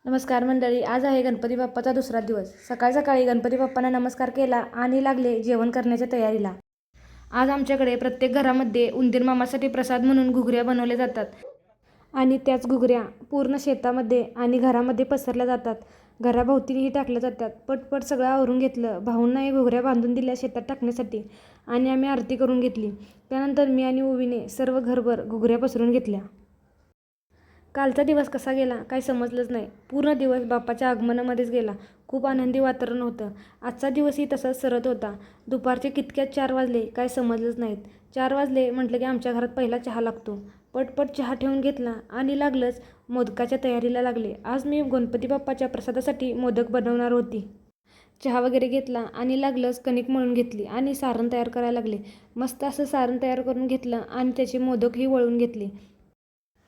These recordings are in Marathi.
नमस्कार मंडळी, आज आहे गणपती बाप्पाचा दुसरा दिवस। सकाळी सकाळी गणपती बाप्पांना नमस्कार केला आणि लागले जेवण करण्याच्या तयारीला। आज आमच्याकडे प्रत्येक घरामध्ये उंदीर मामासाठी प्रसाद म्हणून घुगऱ्या बनवल्या जातात आणि त्याच घुगऱ्या पूर्ण शेतामध्ये आणि घरामध्ये पसरल्या जातात। घराभोवतीही टाकल्या जातात। पटपट सगळं आवरून घेतलं। भाऊंना हे घुगऱ्या बांधून दिल्या शेतात टाकण्यासाठी आणि आम्ही आरती करून घेतली। त्यानंतर मी आणि ओवीने सर्व घरभर घुगऱ्या पसरून घेतल्या। कालचा दिवस कसा गेला काही समजलंच नाही। पूर्ण दिवस बाप्पाच्या आगमनामध्येच गेला। खूप आनंदी वातावरण होतं। आजचा दिवसही तसाच सरत होता। दुपारचे कितक्यात 4 वाजले काय समजलंच नाहीत। 4 वाजले म्हटलं की आमच्या घरात पहिला चहा लागतो। पटपट चहा ठेवून घेतला आणि लागलंच मोदकाच्या तयारीला लागले। आज मी गणपती बाप्पाच्या प्रसादासाठी मोदक बनवणार होती। चहा वगैरे घेतला आणि लागलंच कणिक मळून घेतली आणि सारण तयार करायला लागले। मस्त असं सारण तयार करून घेतलं आणि त्याचे मोदकही वळून घेतले।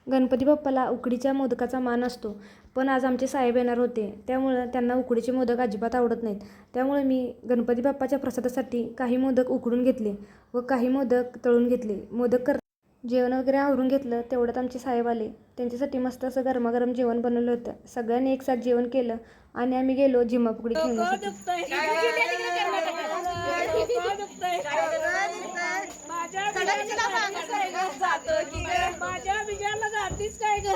गणपती बाप्पाला उकडीच्या मोदकाचा मान असतो, पण आज आमचे साहेब येणार होते, त्यामुळे त्यांना उकडीचे मोदक अजिबात आवडत नाहीत। त्यामुळे मी गणपती बाप्पाच्या प्रसादासाठी काही मोदक उकडून घेतले व काही मोदक तळून घेतले। जेवण वगैरे आवरून घेतलं तेवढ्यात आमचे साहेब आले। त्यांच्यासाठी मस्त असं गरमागरम जेवण बनवलं होतं। सगळ्यांनी एक साथ जेवण केलं आणि आम्ही गेलो झिम्माफुगडी खेळण्यासाठी। माझ्या बिजाला जातीस काय ग?